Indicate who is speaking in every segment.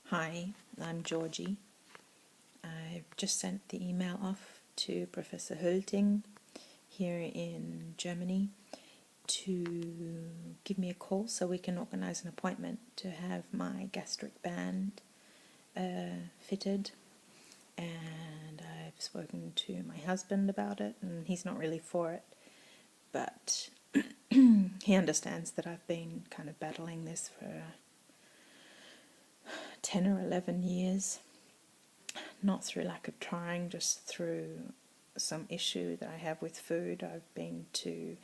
Speaker 1: Hi, I'm Georgie. I've just sent the email off to Professor Hölting here in Germany to give me a call so we can organise an appointment to have my gastric band fitted. And I've spoken to my husband about it, and he's not really for it, but he understands that I've been kind of battling this for 10 or 11 years. Not through lack of trying, just through some issue that I have with food. I've been to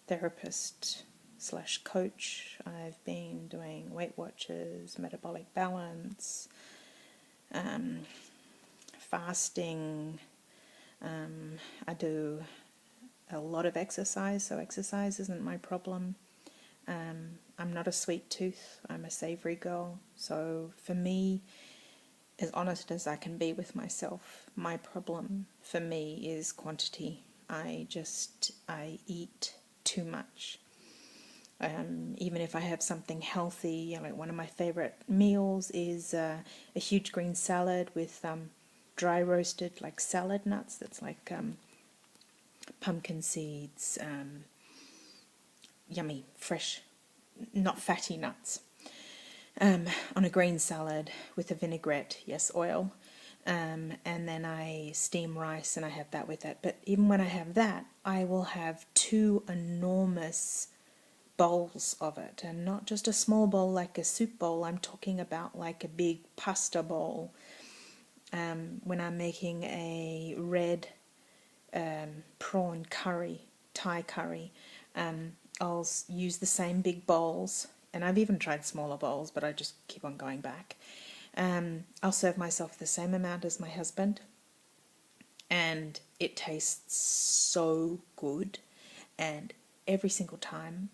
Speaker 1: therapist / coach. I've been doing Weight Watchers, metabolic balance, fasting. I do a lot of exercise, so exercise isn't my problem. I'm not a sweet tooth, I'm a savoury girl. So for me, as honest as I can be with myself, my problem for me is quantity. I eat too much. Even if I have something healthy, like one of my favourite meals is a huge green salad with dry roasted like salad nuts. That's like pumpkin seeds, yummy, fresh, not fatty nuts. On a green salad with a vinaigrette, yes, oil, and then I steam rice and I have that with it. But even when I have that, I will have 2 enormous bowls of it, and not just a small bowl like a soup bowl. I'm talking about like a big pasta bowl. When I'm making a red prawn curry, Thai curry, I'll use the same big bowls, and I've even tried smaller bowls, but I just keep on going back. I'll serve myself the same amount as my husband, and it tastes so good, and every single time,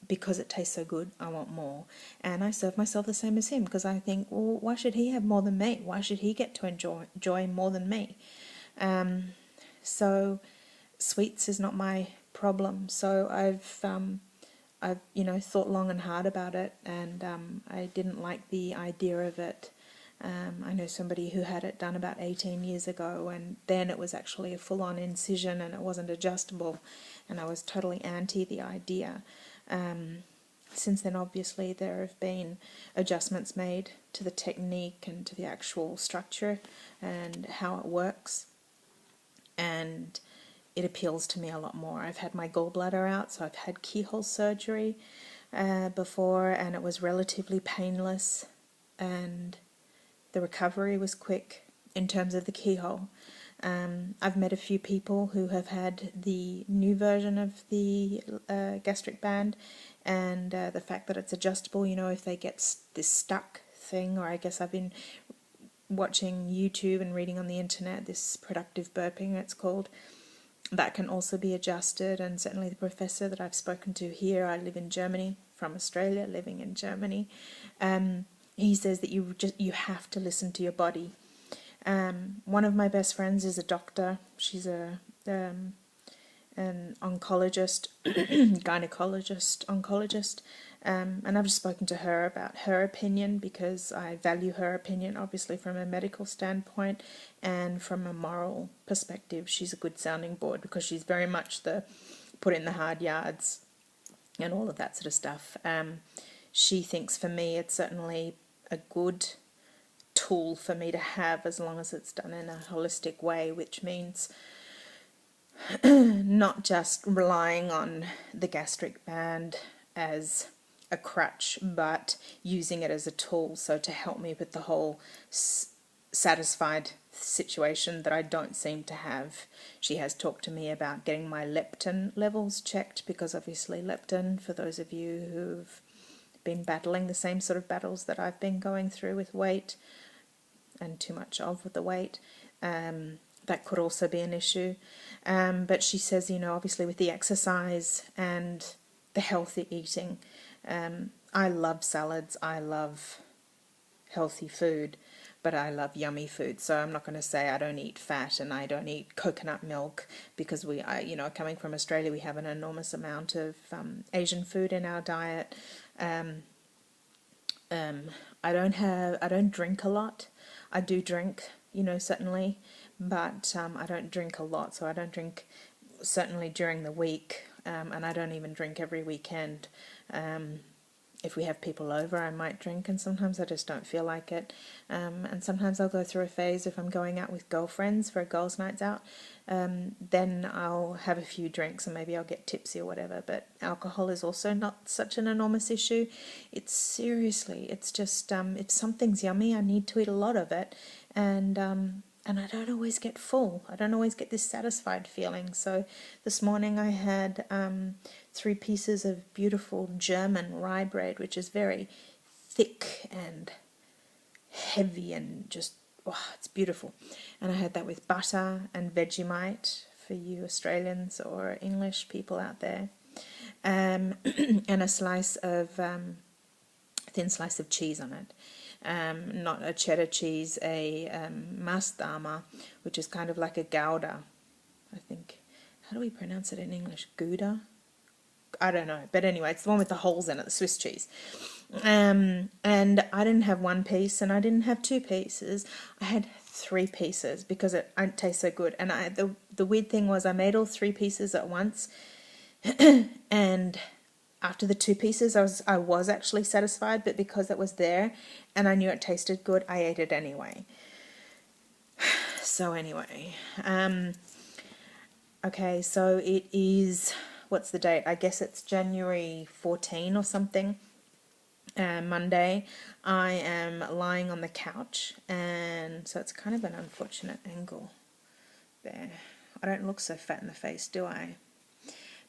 Speaker 1: because it tastes so good, I want more. And I serve myself the same as him, because I think, well, why should he have more than me? Why should he get to enjoy more than me? So sweets is not my problem. So I've thought long and hard about it, and I didn't like the idea of it. I know somebody who had it done about 18 years ago, and then it was actually a full-on incision and it wasn't adjustable, and I was totally anti the idea. Since then, obviously, there have been adjustments made to the technique and to the actual structure and how it works, and it appeals to me a lot more. I've had my gallbladder out, so I've had keyhole surgery before, and it was relatively painless, and the recovery was quick in terms of the keyhole. I've met a few people who have had the new version of the gastric band, and the fact that it's adjustable, if they get this stuck thing, or I guess I've been watching YouTube and reading on the internet, this productive burping it's called, that can also be adjusted. And certainly the professor that I've spoken to here, I live in Germany, from Australia, living in Germany, he says that you have to listen to your body. One of my best friends is a doctor. She's an oncologist, oncologist, and I've just spoken to her about her opinion, because I value her opinion, obviously from a medical standpoint and from a moral perspective. She's a good sounding board, because she's very much the put in the hard yards and all of that sort of stuff. She thinks for me it's certainly a good tool for me to have, as long as it's done in a holistic way, which means not just relying on the gastric band as a crutch, but using it as a tool, so to help me with the whole satisfied situation that I don't seem to have. She has talked to me about getting my leptin levels checked, because obviously leptin, for those of you who've been battling the same sort of battles that I've been going through with weight and too much of the weight, that could also be an issue. But she says, obviously with the exercise and the healthy eating, I love salads, I love healthy food, but I love yummy food. So I'm not going to say I don't eat fat and I don't eat coconut milk, because coming from Australia, we have an enormous amount of Asian food in our diet. I don't drink a lot. I do drink, certainly, but I don't drink a lot. So I don't drink certainly during the week, and I don't even drink every weekend. If we have people over, I might drink, and sometimes I just don't feel like it. And sometimes I'll go through a phase if I'm going out with girlfriends for a girls' nights out, then I'll have a few drinks and maybe I'll get tipsy or whatever. But alcohol is also not such an enormous issue. It's just, if something's yummy, I need to eat a lot of it, and I don't always get full. I don't always get this satisfied feeling. So this morning I had 3 pieces of beautiful German rye bread, which is very thick and heavy and just, it's beautiful. And I had that with butter and Vegemite for you Australians or English people out there. And a thin slice of cheese on it. Not a cheddar cheese, a Maasdama, which is kind of like a Gouda, I think. How do we pronounce it in English? Gouda? I don't know. But anyway, it's the one with the holes in it, the Swiss cheese. And I didn't have 1 piece and I didn't have 2 pieces. I had 3 pieces because it tastes so good. And the weird thing was I made all 3 pieces at once. And after the 2 pieces, I was actually satisfied, but because it was there and I knew it tasted good, I ate it anyway. So anyway, okay, so it is, what's the date? I guess it's January 14 or something, Monday. I am lying on the couch, and so it's kind of an unfortunate angle there. I don't look so fat in the face, do I?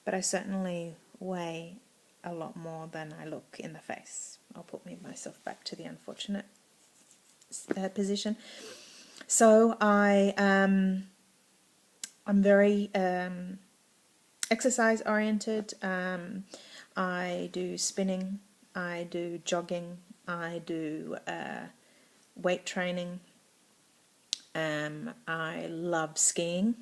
Speaker 1: But I certainly weigh a lot more than I look in the face. I'll put myself back to the unfortunate position. So I'm very exercise oriented. I do spinning, I do jogging, I do weight training. I love skiing.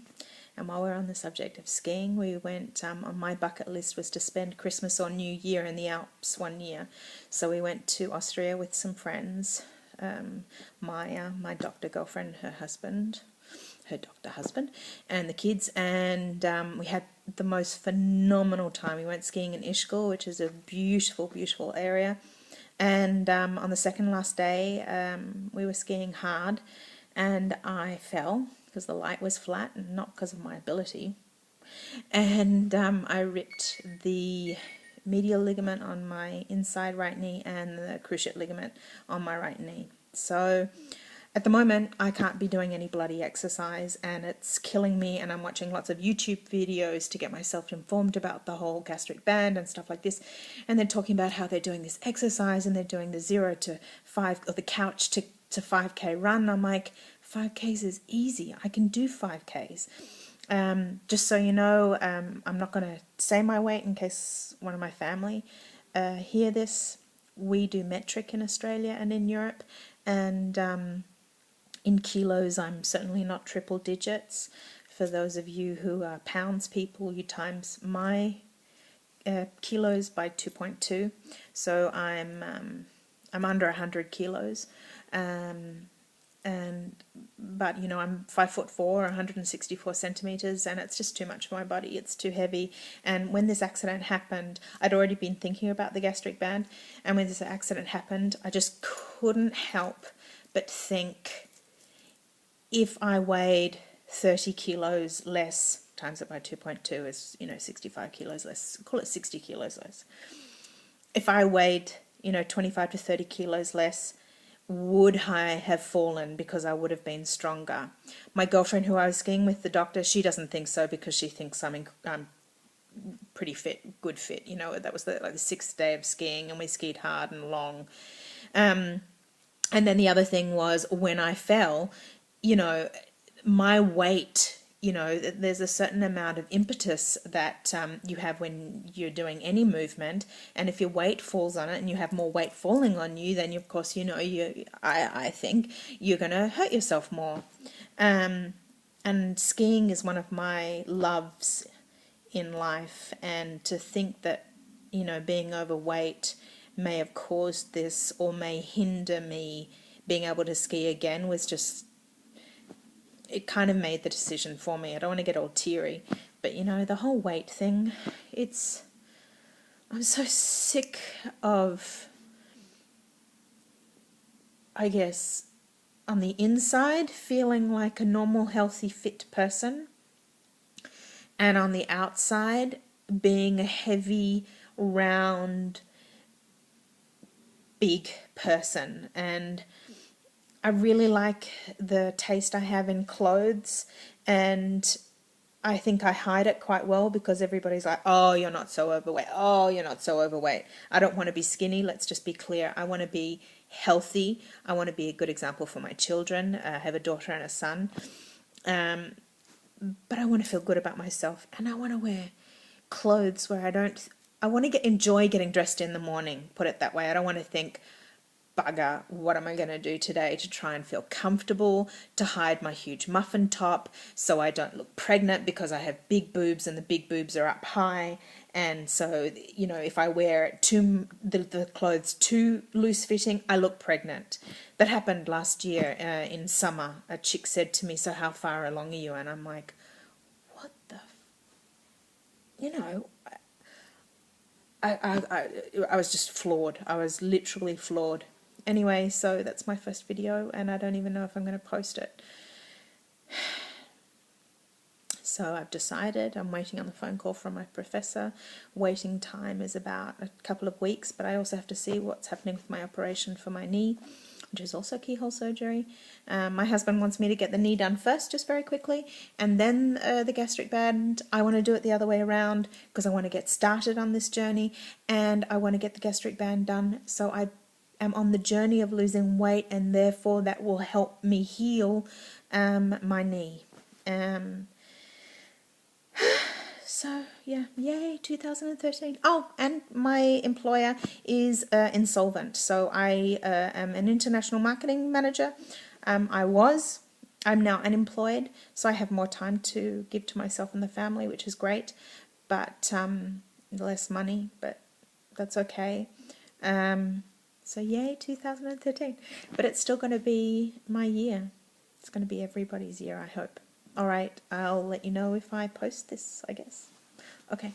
Speaker 1: And while we're on the subject of skiing, we went, on my bucket list was to spend Christmas or New Year in the Alps one year. So we went to Austria with some friends, Maya, my doctor girlfriend, her doctor husband, and the kids, and we had the most phenomenal time. We went skiing in Ischgl, which is a beautiful, beautiful area. And on the second last day, we were skiing hard, and I fell because the light was flat and not because of my ability. And I ripped the medial ligament on my inside right knee and the cruciate ligament on my right knee. So at the moment, I can't be doing any bloody exercise, and it's killing me, and I'm watching lots of YouTube videos to get myself informed about the whole gastric band and stuff like this, and they're talking about how they're doing this exercise and they're doing the 0 to 5, or the couch to 5k run. I'm like, 5Ks is easy. I can do 5Ks. Just so you know, I'm not going to say my weight in case one of my family hear this. We do metric in Australia and in Europe, and in kilos, I'm certainly not triple digits. For those of you who are pounds people, you times my kilos by 2.2. So I'm under 100 kilos. But you know, I'm 5'4", 164 centimeters, and it's just too much for my body. It's too heavy. And when this accident happened, I'd already been thinking about the gastric band, and when this accident happened, I just couldn't help but think, if I weighed 30 kilos less, times it by 2.2 is, 65 kilos less, call it 60 kilos less. If I weighed, 25 to 30 kilos less, would I have fallen because I would have been stronger? My girlfriend who I was skiing with, the doctor, she doesn't think so, because she thinks I'm pretty fit, good fit. That was the 6th day of skiing, and we skied hard and long. And then the other thing was, when I fell, my weight, there's a certain amount of impetus that you have when you're doing any movement, and if your weight falls on it and you have more weight falling on you, then of course, I think you're going to hurt yourself more. And skiing is one of my loves in life, and to think that, being overweight may have caused this or may hinder me being able to ski again was just, it kind of made the decision for me. I don't want to get all teary, but you know, the whole weight thing, I'm so sick of, I guess, on the inside feeling like a normal, healthy, fit person, and on the outside being a heavy, round, big person. And I really like the taste I have in clothes, and I think I hide it quite well because everybody's like, oh, you're not so overweight. Oh, you're not so overweight. I don't want to be skinny. Let's just be clear. I want to be healthy. I want to be a good example for my children. I have a daughter and a son. But I want to feel good about myself, and I want to wear clothes where I want to enjoy getting dressed in the morning, put it that way. I don't want to think, bugger, what am I going to do today to try and feel comfortable, to hide my huge muffin top so I don't look pregnant because I have big boobs and the big boobs are up high. And so, you know, if I wear the clothes too loose fitting, I look pregnant. That happened last year in summer. A chick said to me, so how far along are you? And I'm like, what the, you know, I was just floored. I was literally floored. Anyway, so that's my first video, and I don't even know if I'm going to post it. So I've decided, I'm waiting on the phone call from my professor. Waiting time is about a couple of weeks, but I also have to see what's happening with my operation for my knee, which is also keyhole surgery. My husband wants me to get the knee done first, just very quickly, and then the gastric band. I want to do it the other way around because I want to get started on this journey, and I want to get the gastric band done. So I am on the journey of losing weight, and therefore that will help me heal my knee. So yeah, yay, 2013. Oh, and my employer is insolvent, so I am an international marketing manager. I'm now unemployed, so I have more time to give to myself and the family, which is great, but less money, but that's okay. So yay, 2013. But it's still going to be my year. It's going to be everybody's year, I hope. All right, I'll let you know if I post this, I guess. Okay.